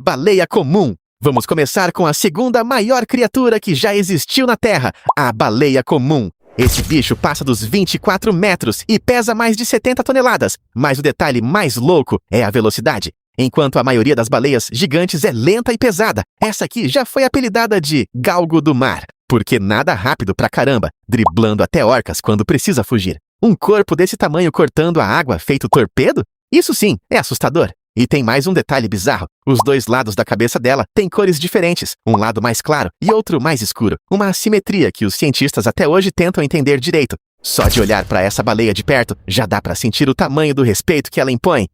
baleia comum. Vamos começar com a segunda maior criatura que já existiu na Terra, a baleia comum. Esse bicho passa dos 24 metros e pesa mais de 70 toneladas, mas o detalhe mais louco é a velocidade. Enquanto a maioria das baleias gigantes é lenta e pesada, essa aqui já foi apelidada de galgo do mar, porque nada rápido pra caramba, driblando até orcas quando precisa fugir. Um corpo desse tamanho cortando a água feito torpedo? Isso sim, é assustador. E tem mais um detalhe bizarro. Os dois lados da cabeça dela têm cores diferentes, um lado mais claro e outro mais escuro. Uma assimetria que os cientistas até hoje tentam entender direito. Só de olhar para essa baleia de perto, já dá para sentir o tamanho do respeito que ela impõe.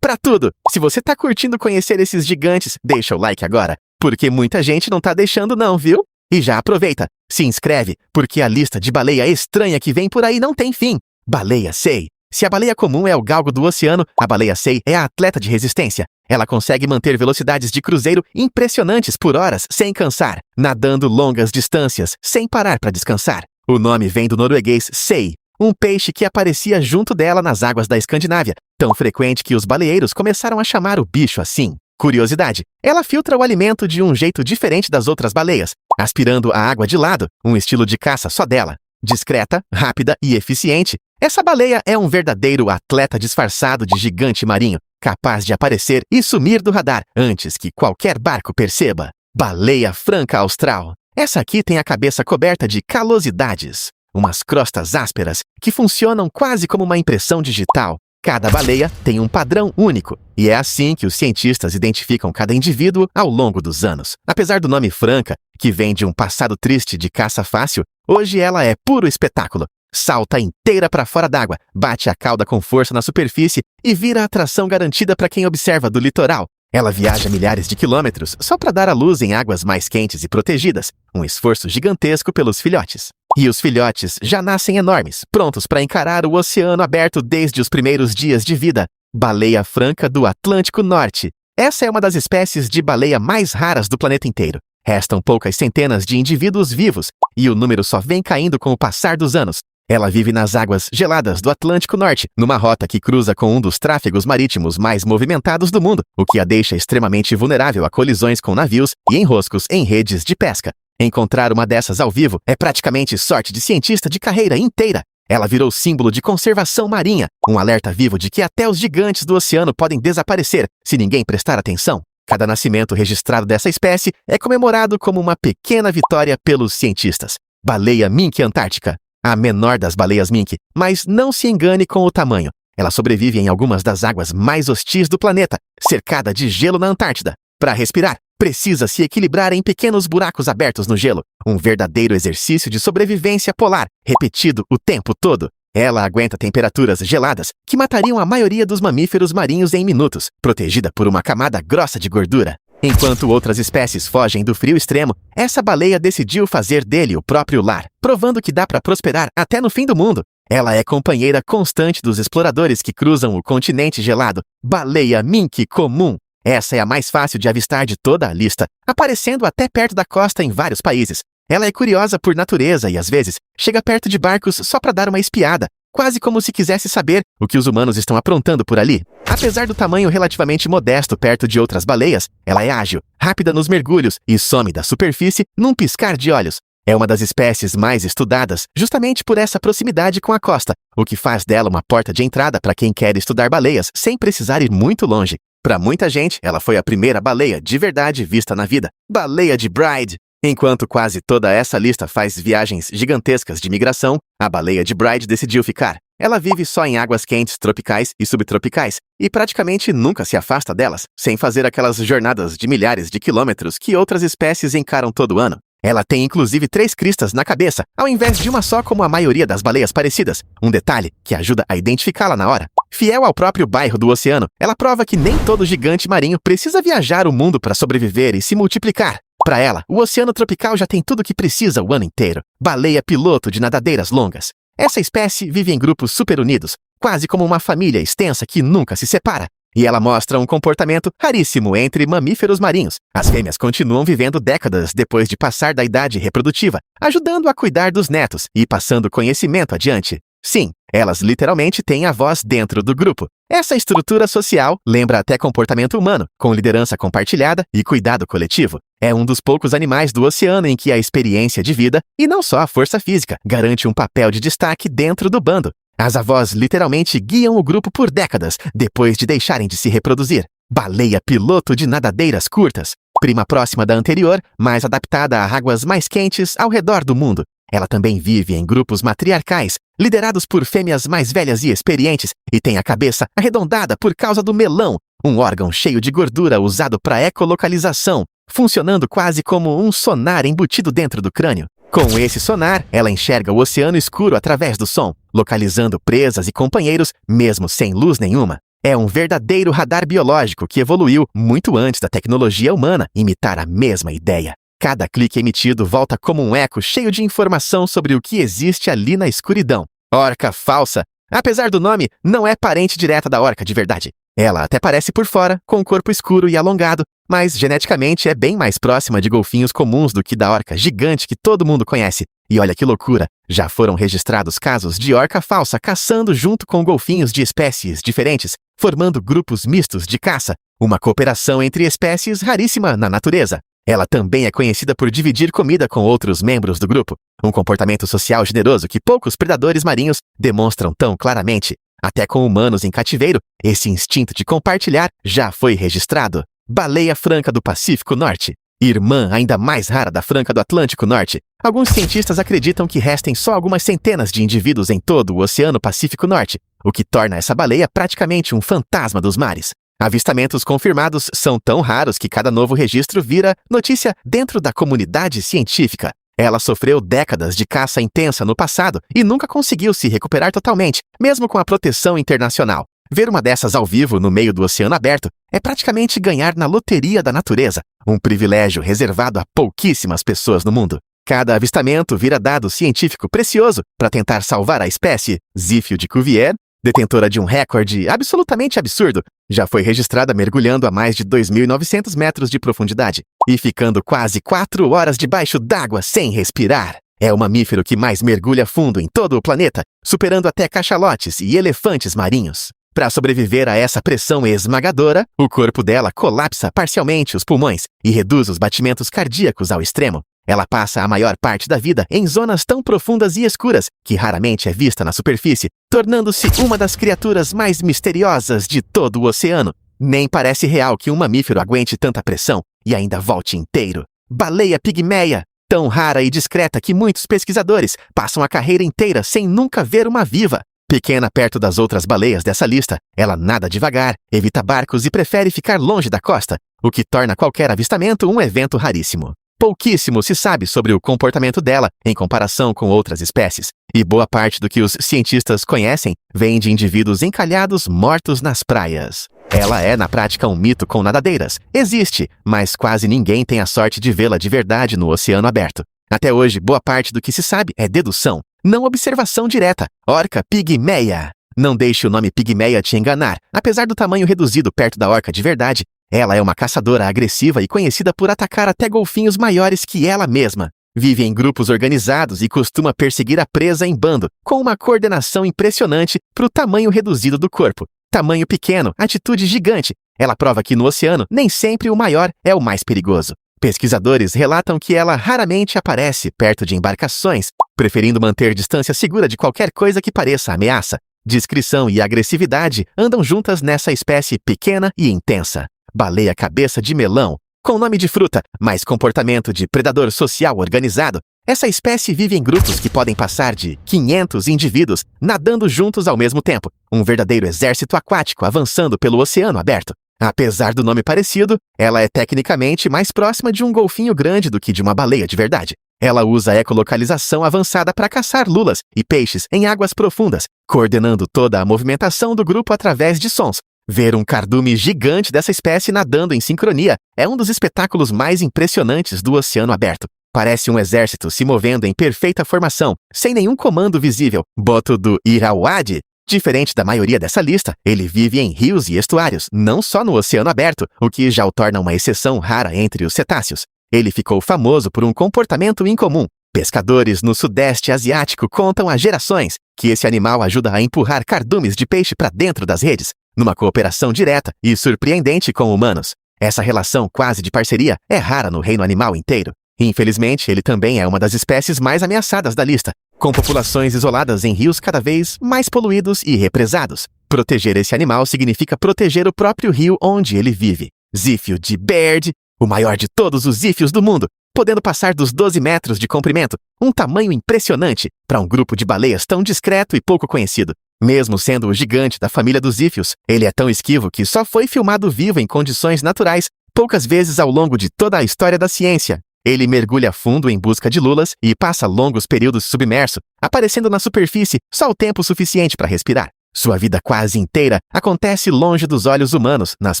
Pra tudo! Se você tá curtindo conhecer esses gigantes, deixa o like agora, porque muita gente não tá deixando não, viu? E já aproveita, se inscreve, porque a lista de baleia estranha que vem por aí não tem fim. Baleia sei. Se a baleia comum é o galgo do oceano, a baleia sei é a atleta de resistência. Ela consegue manter velocidades de cruzeiro impressionantes por horas sem cansar, nadando longas distâncias sem parar para descansar. O nome vem do norueguês sei, um peixe que aparecia junto dela nas águas da Escandinávia, tão frequente que os baleeiros começaram a chamar o bicho assim. Curiosidade, ela filtra o alimento de um jeito diferente das outras baleias, aspirando a água de lado, um estilo de caça só dela. Discreta, rápida e eficiente, essa baleia é um verdadeiro atleta disfarçado de gigante marinho, capaz de aparecer e sumir do radar antes que qualquer barco perceba. Baleia franca austral. Essa aqui tem a cabeça coberta de calosidades, umas crostas ásperas que funcionam quase como uma impressão digital. Cada baleia tem um padrão único, e é assim que os cientistas identificam cada indivíduo ao longo dos anos. Apesar do nome Franca, que vem de um passado triste de caça fácil, hoje ela é puro espetáculo. Salta inteira para fora d'água, bate a cauda com força na superfície e vira a atração garantida para quem observa do litoral. Ela viaja milhares de quilômetros só para dar à luz em águas mais quentes e protegidas, um esforço gigantesco pelos filhotes. E os filhotes já nascem enormes, prontos para encarar o oceano aberto desde os primeiros dias de vida. Baleia franca do Atlântico Norte. Essa é uma das espécies de baleia mais raras do planeta inteiro. Restam poucas centenas de indivíduos vivos, e o número só vem caindo com o passar dos anos. Ela vive nas águas geladas do Atlântico Norte, numa rota que cruza com um dos tráfegos marítimos mais movimentados do mundo, o que a deixa extremamente vulnerável a colisões com navios e enroscos em redes de pesca. Encontrar uma dessas ao vivo é praticamente sorte de cientista de carreira inteira. Ela virou símbolo de conservação marinha, um alerta vivo de que até os gigantes do oceano podem desaparecer se ninguém prestar atenção. Cada nascimento registrado dessa espécie é comemorado como uma pequena vitória pelos cientistas. Baleia mink antártica. A menor das baleias mink, mas não se engane com o tamanho. Ela sobrevive em algumas das águas mais hostis do planeta, cercada de gelo na Antártida. Para respirar, precisa se equilibrar em pequenos buracos abertos no gelo, um verdadeiro exercício de sobrevivência polar, repetido o tempo todo. Ela aguenta temperaturas geladas que matariam a maioria dos mamíferos marinhos em minutos, protegida por uma camada grossa de gordura. Enquanto outras espécies fogem do frio extremo, essa baleia decidiu fazer dele o próprio lar, provando que dá para prosperar até no fim do mundo. Ela é companheira constante dos exploradores que cruzam o continente gelado. Baleia mink comum. Essa é a mais fácil de avistar de toda a lista, aparecendo até perto da costa em vários países. Ela é curiosa por natureza e, às vezes, chega perto de barcos só para dar uma espiada, quase como se quisesse saber o que os humanos estão aprontando por ali. Apesar do tamanho relativamente modesto perto de outras baleias, ela é ágil, rápida nos mergulhos e some da superfície num piscar de olhos. É uma das espécies mais estudadas justamente por essa proximidade com a costa, o que faz dela uma porta de entrada para quem quer estudar baleias sem precisar ir muito longe. Para muita gente, ela foi a primeira baleia de verdade vista na vida. Baleia de Bride. Enquanto quase toda essa lista faz viagens gigantescas de migração, a baleia de Bride decidiu ficar. Ela vive só em águas quentes tropicais e subtropicais, e praticamente nunca se afasta delas, sem fazer aquelas jornadas de milhares de quilômetros que outras espécies encaram todo ano. Ela tem inclusive 3 cristas na cabeça, ao invés de uma só como a maioria das baleias parecidas, um detalhe que ajuda a identificá-la na hora. Fiel ao próprio bairro do oceano, ela prova que nem todo gigante marinho precisa viajar o mundo para sobreviver e se multiplicar. Para ela, o oceano tropical já tem tudo o que precisa o ano inteiro. Baleia piloto de nadadeiras longas. Essa espécie vive em grupos super unidos, quase como uma família extensa que nunca se separa. E ela mostra um comportamento raríssimo entre mamíferos marinhos. As fêmeas continuam vivendo décadas depois de passar da idade reprodutiva, ajudando a cuidar dos netos e passando conhecimento adiante. Sim, Elas literalmente têm a voz dentro do grupo. Essa estrutura social lembra até comportamento humano, com liderança compartilhada e cuidado coletivo. É um dos poucos animais do oceano em que a experiência de vida, e não só a força física, garante um papel de destaque dentro do bando. As avós literalmente guiam o grupo por décadas, depois de deixarem de se reproduzir. Baleia piloto de nadadeiras curtas. Prima próxima da anterior, mais adaptada a águas mais quentes ao redor do mundo. Ela também vive em grupos matriarcais, liderados por fêmeas mais velhas e experientes, e tem a cabeça arredondada por causa do melão, um órgão cheio de gordura usado para ecolocalização, funcionando quase como um sonar embutido dentro do crânio. Com esse sonar, ela enxerga o oceano escuro através do som, localizando presas e companheiros, mesmo sem luz nenhuma. É um verdadeiro radar biológico que evoluiu muito antes da tecnologia humana imitar a mesma ideia. Cada clique emitido volta como um eco cheio de informação sobre o que existe ali na escuridão. Orca falsa. Apesar do nome, não é parente direta da orca de verdade. Ela até parece por fora, com o corpo escuro e alongado, mas geneticamente é bem mais próxima de golfinhos comuns do que da orca gigante que todo mundo conhece. E olha que loucura, já foram registrados casos de orca falsa caçando junto com golfinhos de espécies diferentes, formando grupos mistos de caça, uma cooperação entre espécies raríssima na natureza. Ela também é conhecida por dividir comida com outros membros do grupo, um comportamento social generoso que poucos predadores marinhos demonstram tão claramente. Até com humanos em cativeiro, esse instinto de compartilhar já foi registrado. Baleia franca do Pacífico Norte. Irmã ainda mais rara da franca do Atlântico Norte. Alguns cientistas acreditam que restem só algumas centenas de indivíduos em todo o Oceano Pacífico Norte, o que torna essa baleia praticamente um fantasma dos mares. Avistamentos confirmados são tão raros que cada novo registro vira notícia dentro da comunidade científica. Ela sofreu décadas de caça intensa no passado e nunca conseguiu se recuperar totalmente, mesmo com a proteção internacional. Ver uma dessas ao vivo no meio do oceano aberto é praticamente ganhar na loteria da natureza, um privilégio reservado a pouquíssimas pessoas no mundo. Cada avistamento vira dado científico precioso para tentar salvar a espécie. Zífio de Cuvier, detentora de um recorde absolutamente absurdo, já foi registrada mergulhando a mais de 2.900 metros de profundidade e ficando quase 4 horas debaixo d'água sem respirar. É o mamífero que mais mergulha fundo em todo o planeta, superando até cachalotes e elefantes marinhos. Para sobreviver a essa pressão esmagadora, o corpo dela colapsa parcialmente os pulmões e reduz os batimentos cardíacos ao extremo. Ela passa a maior parte da vida em zonas tão profundas e escuras que raramente é vista na superfície, tornando-se uma das criaturas mais misteriosas de todo o oceano. Nem parece real que um mamífero aguente tanta pressão e ainda volte inteiro. Baleia pigmeia, tão rara e discreta que muitos pesquisadores passam a carreira inteira sem nunca ver uma viva. Pequena perto das outras baleias dessa lista, ela nada devagar, evita barcos e prefere ficar longe da costa, o que torna qualquer avistamento um evento raríssimo. Pouquíssimo se sabe sobre o comportamento dela em comparação com outras espécies, e boa parte do que os cientistas conhecem vem de indivíduos encalhados mortos nas praias. Ela é, na prática, um mito com nadadeiras. Existe, mas quase ninguém tem a sorte de vê-la de verdade no oceano aberto. Até hoje, boa parte do que se sabe é dedução, não observação direta. Orca pigmeia. Não deixe o nome pigmeia te enganar. Apesar do tamanho reduzido perto da orca de verdade, ela é uma caçadora agressiva e conhecida por atacar até golfinhos maiores que ela mesma. Vive em grupos organizados e costuma perseguir a presa em bando, com uma coordenação impressionante para o tamanho reduzido do corpo. Tamanho pequeno, atitude gigante. Ela prova que no oceano nem sempre o maior é o mais perigoso. Pesquisadores relatam que ela raramente aparece perto de embarcações, preferindo manter distância segura de qualquer coisa que pareça ameaça. Discrição e agressividade andam juntas nessa espécie pequena e intensa. Baleia cabeça de melão, com nome de fruta, mas comportamento de predador social organizado. Essa espécie vive em grupos que podem passar de 500 indivíduos nadando juntos ao mesmo tempo, um verdadeiro exército aquático avançando pelo oceano aberto. Apesar do nome parecido, ela é tecnicamente mais próxima de um golfinho grande do que de uma baleia de verdade. Ela usa a ecolocalização avançada para caçar lulas e peixes em águas profundas, coordenando toda a movimentação do grupo através de sons. Ver um cardume gigante dessa espécie nadando em sincronia é um dos espetáculos mais impressionantes do oceano aberto. Parece um exército se movendo em perfeita formação, sem nenhum comando visível. Boto do Irrawaddy. Diferente da maioria dessa lista, ele vive em rios e estuários, não só no oceano aberto, o que já o torna uma exceção rara entre os cetáceos. Ele ficou famoso por um comportamento incomum. Pescadores no Sudeste Asiático contam há gerações que esse animal ajuda a empurrar cardumes de peixe para dentro das redes, numa cooperação direta e surpreendente com humanos. Essa relação quase de parceria é rara no reino animal inteiro. Infelizmente, ele também é uma das espécies mais ameaçadas da lista, com populações isoladas em rios cada vez mais poluídos e represados. Proteger esse animal significa proteger o próprio rio onde ele vive. Zífio de Baird, o maior de todos os zífios do mundo, podendo passar dos 12 metros de comprimento, um tamanho impressionante para um grupo de baleias tão discreto e pouco conhecido. Mesmo sendo o gigante da família dos zífios, ele é tão esquivo que só foi filmado vivo em condições naturais poucas vezes ao longo de toda a história da ciência. Ele mergulha fundo em busca de lulas e passa longos períodos submerso, aparecendo na superfície só o tempo suficiente para respirar. Sua vida quase inteira acontece longe dos olhos humanos, nas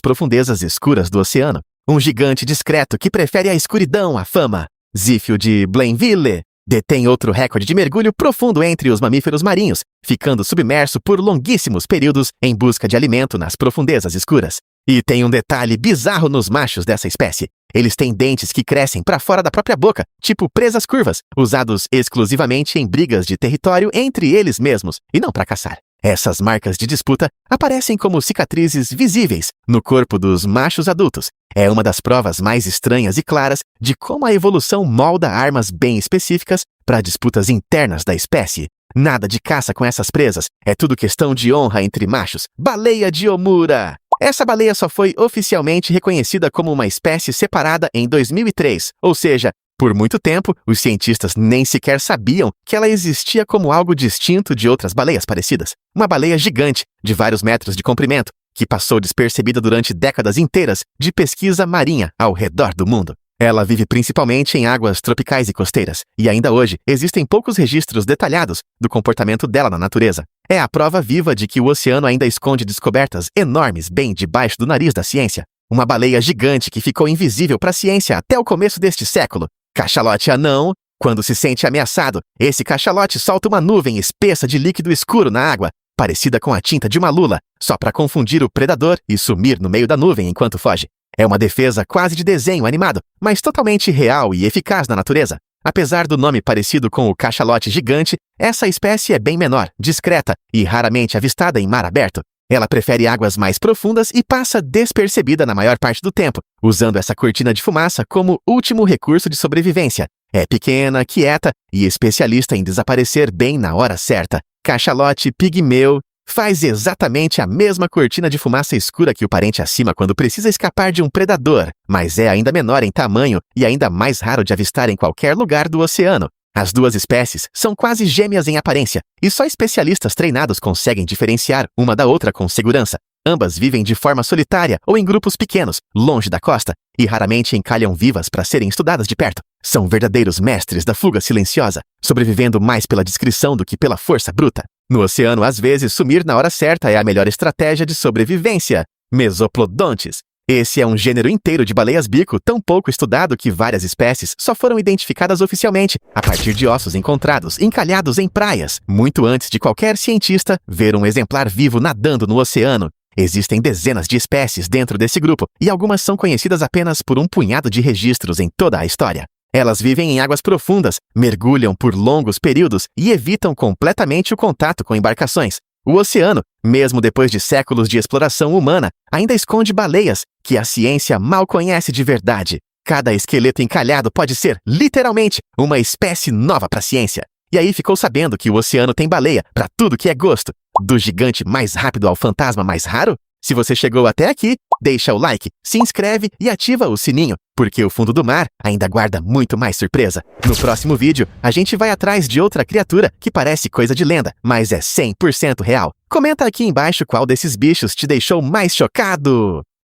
profundezas escuras do oceano. Um gigante discreto que prefere a escuridão à fama. Zífio de Blainville detém outro recorde de mergulho profundo entre os mamíferos marinhos, ficando submerso por longuíssimos períodos em busca de alimento nas profundezas escuras. E tem um detalhe bizarro nos machos dessa espécie. Eles têm dentes que crescem para fora da própria boca, tipo presas curvas, usados exclusivamente em brigas de território entre eles mesmos, e não para caçar. Essas marcas de disputa aparecem como cicatrizes visíveis no corpo dos machos adultos. É uma das provas mais estranhas e claras de como a evolução molda armas bem específicas para disputas internas da espécie. Nada de caça com essas presas, é tudo questão de honra entre machos. Baleia de Omura! Essa baleia só foi oficialmente reconhecida como uma espécie separada em 2003, ou seja, por muito tempo, os cientistas nem sequer sabiam que ela existia como algo distinto de outras baleias parecidas. Uma baleia gigante, de vários metros de comprimento, que passou despercebida durante décadas inteiras de pesquisa marinha ao redor do mundo. Ela vive principalmente em águas tropicais e costeiras, e ainda hoje existem poucos registros detalhados do comportamento dela na natureza. É a prova viva de que o oceano ainda esconde descobertas enormes bem debaixo do nariz da ciência. Uma baleia gigante que ficou invisível para a ciência até o começo deste século. Cachalote anão, quando se sente ameaçado, esse cachalote solta uma nuvem espessa de líquido escuro na água, parecida com a tinta de uma lula, só para confundir o predador e sumir no meio da nuvem enquanto foge. É uma defesa quase de desenho animado, mas totalmente real e eficaz na natureza. Apesar do nome parecido com o cachalote gigante, essa espécie é bem menor, discreta e raramente avistada em mar aberto. Ela prefere águas mais profundas e passa despercebida na maior parte do tempo, usando essa cortina de fumaça como último recurso de sobrevivência. É pequena, quieta e especialista em desaparecer bem na hora certa. Cachalote pigmeu faz exatamente a mesma cortina de fumaça escura que o parente acima quando precisa escapar de um predador, mas é ainda menor em tamanho e ainda mais raro de avistar em qualquer lugar do oceano. As duas espécies são quase gêmeas em aparência, e só especialistas treinados conseguem diferenciar uma da outra com segurança. Ambas vivem de forma solitária ou em grupos pequenos, longe da costa, e raramente encalham vivas para serem estudadas de perto. São verdadeiros mestres da fuga silenciosa, sobrevivendo mais pela discrição do que pela força bruta. No oceano, às vezes, sumir na hora certa é a melhor estratégia de sobrevivência. Mesoplodontes. Esse é um gênero inteiro de baleias-bico tão pouco estudado que várias espécies só foram identificadas oficialmente a partir de ossos encontrados encalhados em praias, muito antes de qualquer cientista ver um exemplar vivo nadando no oceano. Existem dezenas de espécies dentro desse grupo, e algumas são conhecidas apenas por um punhado de registros em toda a história. Elas vivem em águas profundas, mergulham por longos períodos e evitam completamente o contato com embarcações. O oceano, mesmo depois de séculos de exploração humana, ainda esconde baleias que a ciência mal conhece de verdade. Cada esqueleto encalhado pode ser, literalmente, uma espécie nova para a ciência. E aí ficou sabendo que o oceano tem baleia para tudo que é gosto. Do gigante mais rápido ao fantasma mais raro? Se você chegou até aqui, deixa o like, se inscreve e ativa o sininho, porque o fundo do mar ainda guarda muito mais surpresa. No próximo vídeo, a gente vai atrás de outra criatura que parece coisa de lenda, mas é 100% real. Comenta aqui embaixo qual desses bichos te deixou mais chocado!